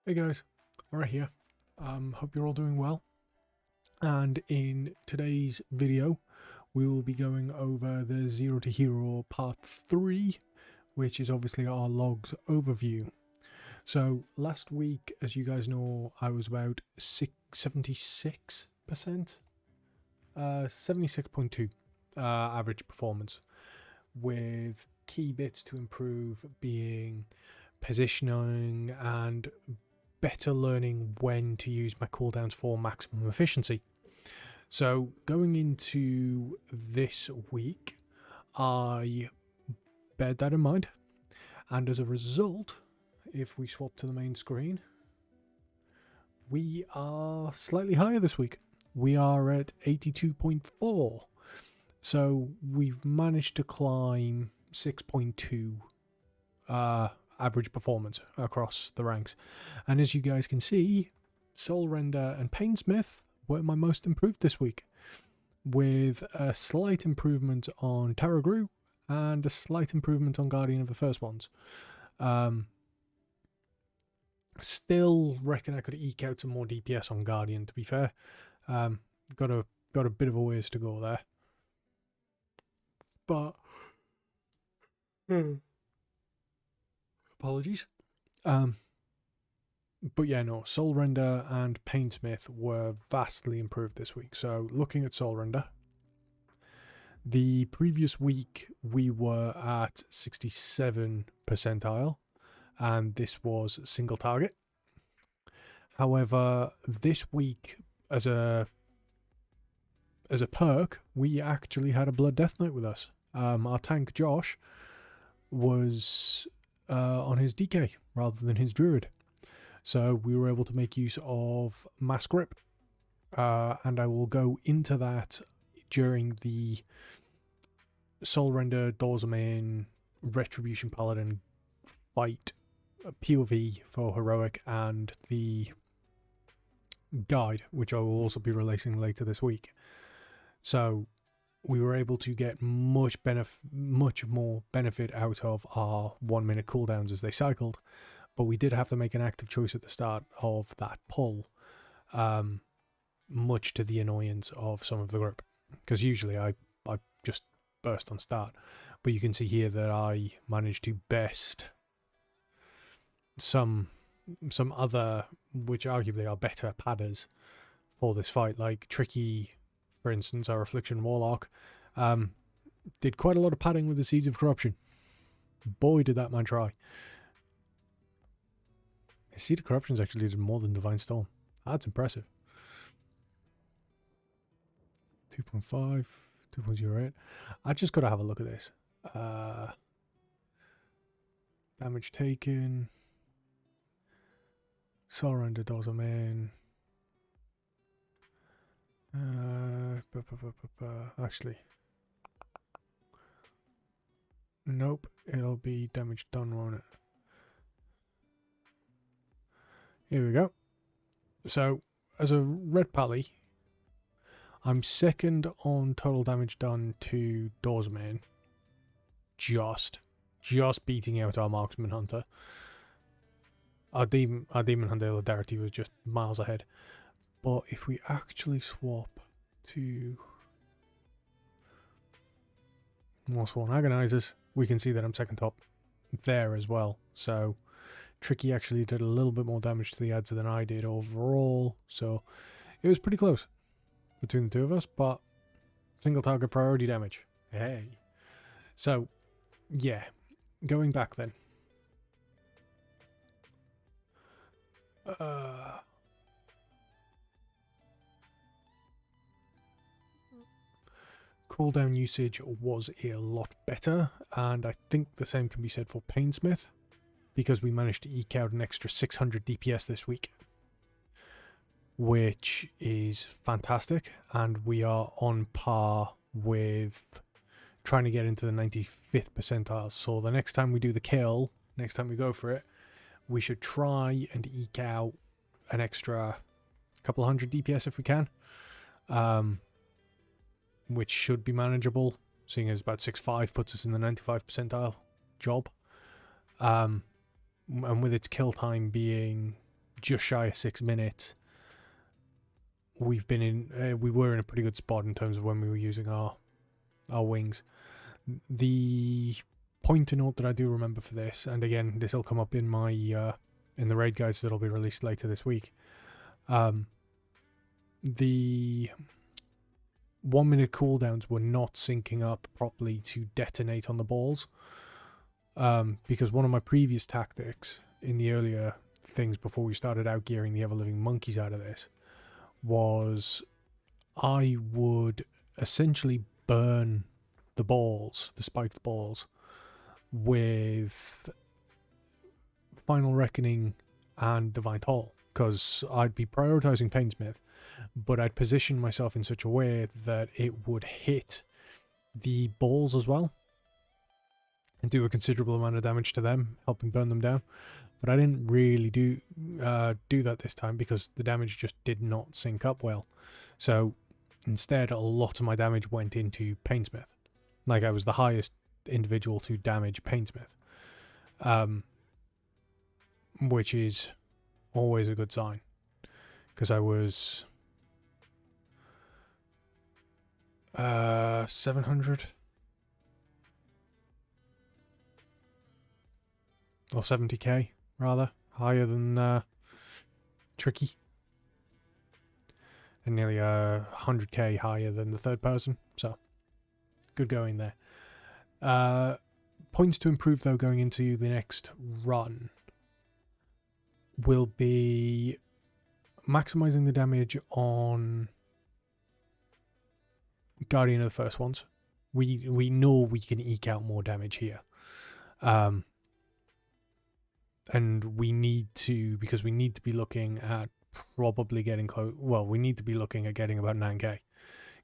Hey guys, right here. Hope you're all doing well. And in today's video, we will be going over the Zero to Hero Part 3, which is obviously our logs overview. So last week, as you guys know, I was about 76%, 76.2 average performance, with key bits to improve being positioning and better learning when to use my cooldowns for maximum efficiency. So going into this week, I bear that in mind, and as a result, if we swap to the main screen, we are slightly higher this week. We are at 82.4, so we've managed to climb 6.2 average performance across the ranks. And as you guys can see, Soul Render and Painsmith were my most improved this week, with a slight improvement on Tarragru and a slight improvement on Guardian of the First Ones. Still reckon I could eke out some more DPS on Guardian, to be fair. Got a bit of a ways to go there. But apologies. But yeah, no, Soul Render and Painsmith were vastly improved this week. So looking at Soul Render, the previous week we were at 67 percentile, and this was single target. However, this week, as a perk, we actually had a Blood Death Knight with us. Our tank Josh was on his DK rather than his Druid, so we were able to make use of Mass Grip, and I will go into that during the Soul Render Doorzamin Retribution Paladin fight POV for Heroic and the guide, which I will also be releasing later this week. So we were able to get much more benefit out of our 1 minute cooldowns as they cycled, but we did have to make an active choice at the start of that pull, much to the annoyance of some of the group, because usually I just burst on start, but you can see here that I managed to best some other, which arguably are better padders for this fight, like Tricky, for instance, our Affliction Warlock, did quite a lot of padding with the Seeds of Corruption. Boy, did that man try. His Seed of Corruption actually did more than Divine Storm. That's impressive. 2.5, 2.08. I just got to have a look at this. Damage taken. Soul Render Doorzamin. Actually, nope, it'll be damage done, won't it? Here we go. So, as a red pally, I'm second on total damage done to Doorzamin, just beating out our Marksman Hunter. Our Demon Hunter Hilarity was just miles ahead. But if we actually swap to Mossworn Agonizers, we can see that I'm second top there as well. So Tricky actually did a little bit more damage to the adds than I did overall. So it was pretty close between the two of us, but single target priority damage. Hey. So yeah, going back then. Cooldown usage was a lot better, and I think the same can be said for Painsmith, because we managed to eke out an extra 600 DPS this week, which is fantastic, and we are on par with trying to get into the 95th percentile. So the next time we do the kill, next time we go for it, we should try and eke out an extra couple hundred DPS if we can. Which should be manageable, seeing as about 6.5 puts us in the 95th percentile job. And with its kill time being just shy of 6 minutes, we were in a pretty good spot in terms of when we were using our wings. The point to note that I do remember for this, and again, this will come up in my in the raid guides that'll be released later this week. The 1 minute cooldowns were not syncing up properly to detonate on the balls, because one of my previous tactics in the earlier things before we started out gearing the ever-living monkeys out of this was I would essentially burn the balls, the spiked balls, with Final Reckoning and Divine Toll, because I'd be prioritizing Painsmith, but I'd position myself in such a way that it would hit the balls as well and do a considerable amount of damage to them, helping burn them down. But I didn't really do that this time because the damage just did not sync up well. So instead, a lot of my damage went into Painsmith. Like, I was the highest individual to damage Painsmith, which is always a good sign, because I was 700 or 70k rather higher than Tricky, and nearly 100k higher than the third person, so good going there. Points to improve though going into the next run will be maximizing the damage on Guardian of the First Ones. We know we can eke out more damage here. And we need to, because we need to be looking at probably getting close. Well, we need to be looking at getting about 9k,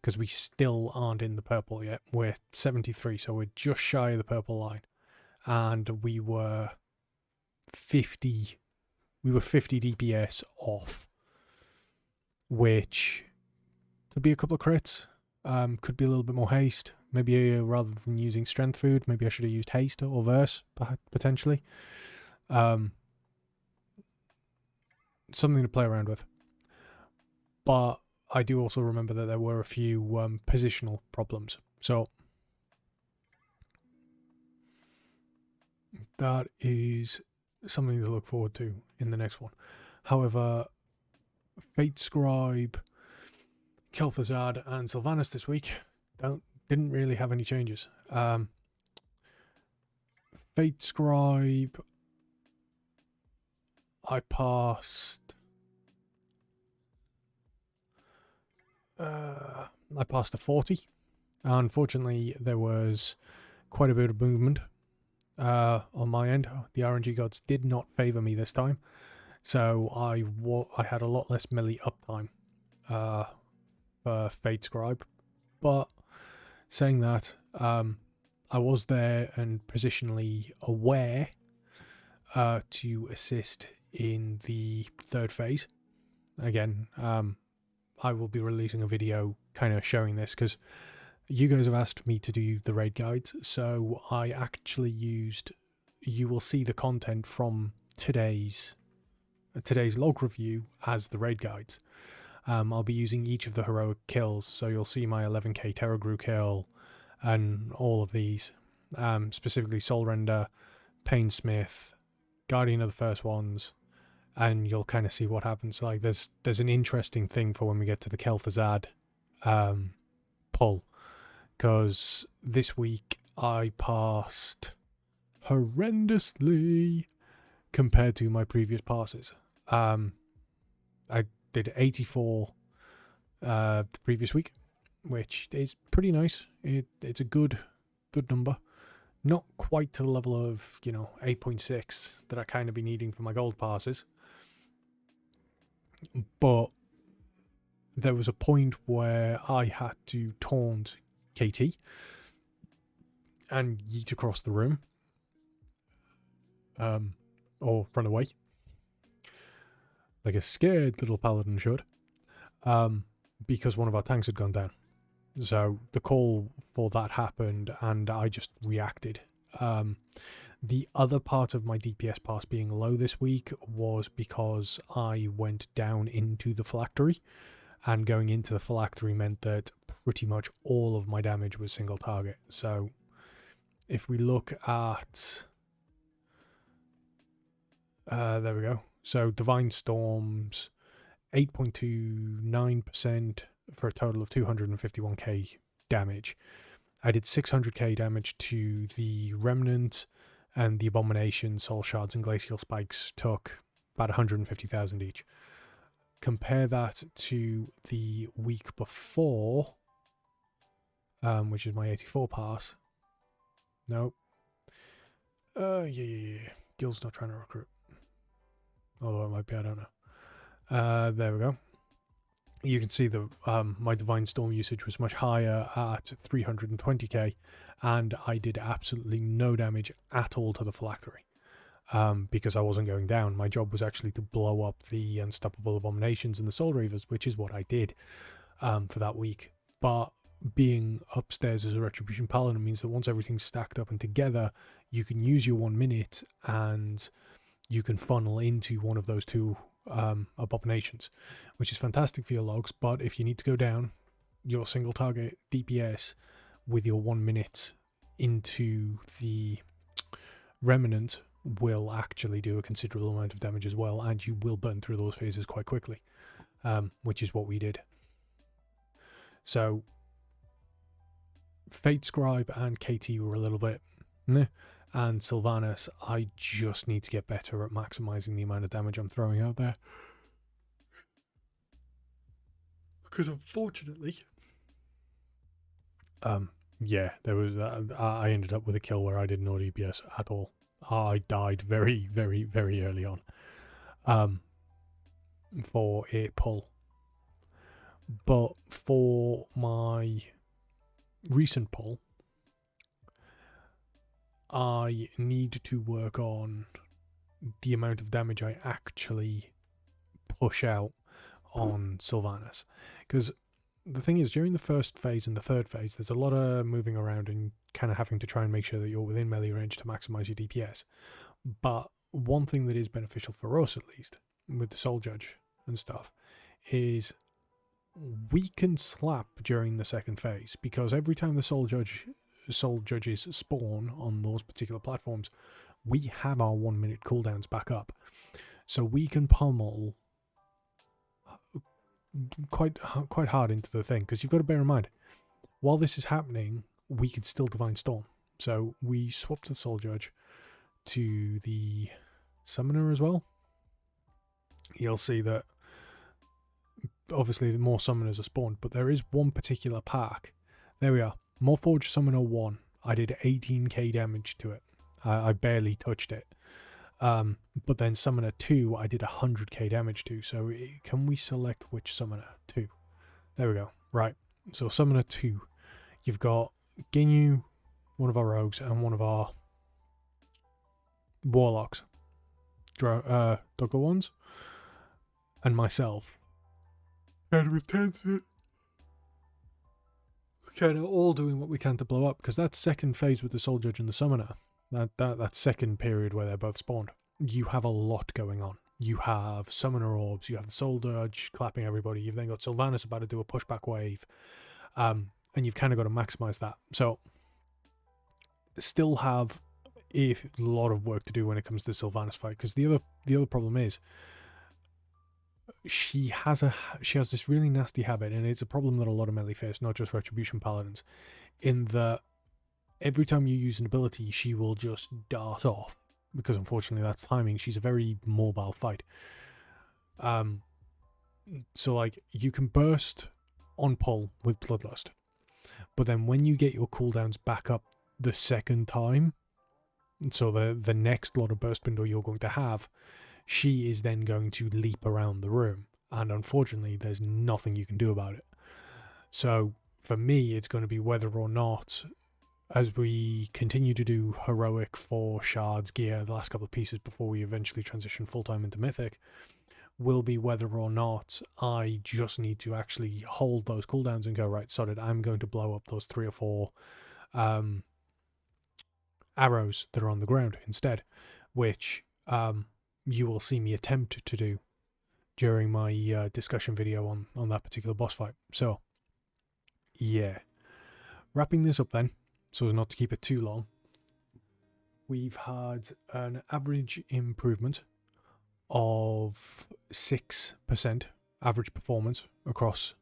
because we still aren't in the purple yet. We're 73, so we're just shy of the purple line, and we were 50 DPS off, which could be a couple of crits. Could be a little bit more haste. Maybe rather than using strength food, maybe I should have used haste or verse potentially. Something to play around with. But I do also remember that there were a few positional problems. So that is something to look forward to in the next one. However, Fate Scribe, Kel'Thuzad and Sylvanas this week didn't really have any changes. Fate Scribe, I passed a 40. Unfortunately, there was quite a bit of movement on my end. The RNG gods did not favour me this time, so I had a lot less melee uptime for Fate Scribe. But saying that, I was there and positionally aware to assist in the third phase. Again, I will be releasing a video kind of showing this, because you guys have asked me to do the raid guides, so I actually used, you will see the content from today's log review as the raid guides. I'll be using each of the heroic kills, so you'll see my 11k Terragru kill and all of these, specifically Soul Render, Painsmith, Guardian of the First Ones, and you'll kind of see what happens. Like, there's an interesting thing for when we get to the Kel'Thuzad pull, because this week I passed horrendously compared to my previous passes. I did 84 the previous week, which is pretty nice. It's a good number. Not quite to the level of, 8.6 that I kind of be needing for my gold passes. But there was a point where I had to taunt KT and yeet across the room. Or run away. Like a scared little paladin should. Because one of our tanks had gone down. So the call for that happened, and I just reacted. The other part of my DPS pass being low this week was because I went down into the phylactery, and going into the phylactery meant that pretty much all of my damage was single target. So if we look at there we go. So Divine Storms, 8.29% for a total of 251k damage. I did 600k damage to the Remnant, and the Abomination, Soul Shards, and Glacial Spikes took about 150,000 each. Compare that to the week before, which is my 84 pass. Nope. Yeah. Guild's not trying to recruit. Although it might be, I don't know. There we go. You can see the my Divine Storm usage was much higher at 320k, and I did absolutely no damage at all to the phylactery, because I wasn't going down. My job was actually to blow up the Unstoppable Abominations and the Soul Reavers, which is what I did for that week. But being upstairs as a Retribution Paladin means that once everything's stacked up and together, you can use your 1 minute and you can funnel into one of those two abominations, which is fantastic for your logs. But if you need to go down, your single target DPS with your 1 minute into the Remnant will actually do a considerable amount of damage as well, and you will burn through those phases quite quickly, which is what we did. So Fate Scribe and KT were a little bit meh, and Sylvanas, I just need to get better at maximizing the amount of damage I'm throwing out there. Because unfortunately, yeah, there was I ended up with a kill where I did no DPS at all. I died very, very, very early on for a pull. But for my recent pull, I need to work on the amount of damage I actually push out on Sylvanas. Because the thing is, during the first phase and the third phase, there's a lot of moving around and kind of having to try and make sure that you're within melee range to maximize your DPS. But one thing that is beneficial for us, at least, with the Soul Judge and stuff, is we can slap during the second phase, because every time the Soul Judges spawn on those particular platforms, we have our 1 minute cooldowns back up. So we can pummel quite hard into the thing, because you've got to bear in mind, while this is happening, we could still Divine Storm. So we swapped the Soul Judge to the Summoner as well. You'll see that obviously the more Summoners are spawned, but there is one particular pack. There we are. Morphforged Summoner 1. I did 18k damage to it. I barely touched it. But then Summoner 2, I did 100k damage to. So can we select which Summoner? 2. There we go. Right. So Summoner 2. You've got Ginyu, one of our rogues, and one of our warlocks. Doggo ones. And myself. And with Tenzin. Kind of all doing what we can to blow up, because that second phase with the Soul Judge and the Summoner, that second period where they're both spawned, you have a lot going on. You have Summoner Orbs, you have the Soul Judge clapping everybody, you've then got Sylvanas about to do a pushback wave, and you've kind of got to maximize that. So, still have a lot of work to do when it comes to the Sylvanas fight, because the other problem is, she has this really nasty habit, and it's a problem that a lot of melee face, not just Retribution Paladins, in that every time you use an ability, she will just dart off, because unfortunately that's timing. She's a very mobile fight. So like, you can burst on pull with Bloodlust, but then when you get your cooldowns back up the second time, so the next lot of burst window you're going to have, she is then going to leap around the room, and unfortunately there's nothing you can do about it. So for me, it's going to be whether or not, as we continue to do heroic for shards, gear, the last couple of pieces before we eventually transition full-time into mythic, will be whether or not I just need to actually hold those cooldowns and go, right, sod it, I'm going to blow up those 3 or 4 arrows that are on the ground instead, which you will see me attempt to do during my discussion video on that particular boss fight. So, yeah. Wrapping this up then, so as not to keep it too long, we've had an average improvement of 6% average performance across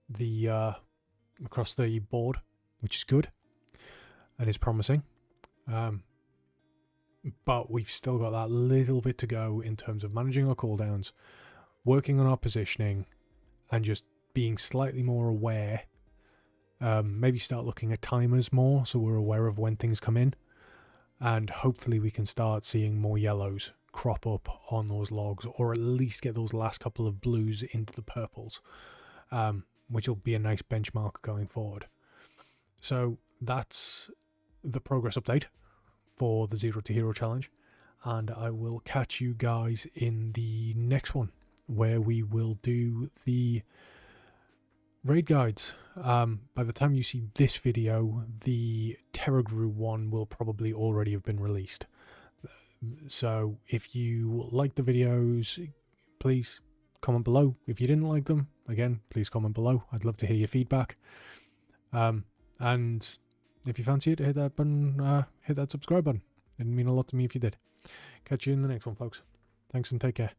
the board, which is good and is promising. But we've still got that little bit to go in terms of managing our cooldowns, working on our positioning, and just being slightly more aware. Maybe start looking at timers more so we're aware of when things come in, and hopefully we can start seeing more yellows crop up on those logs, or at least get those last couple of blues into the purples, which will be a nice benchmark going forward. So that's the progress update for the Zero to Hero challenge, and I will catch you guys in the next one, where we will do the raid guides. By the time you see this video, the Terragru one will probably already have been released. So if you like the videos, please comment below. If you didn't like them, again, please comment below. I'd love to hear your feedback. And if you fancy it, hit that button, hit that subscribe button. It'd mean a lot to me if you did. Catch you in the next one, folks. Thanks and take care.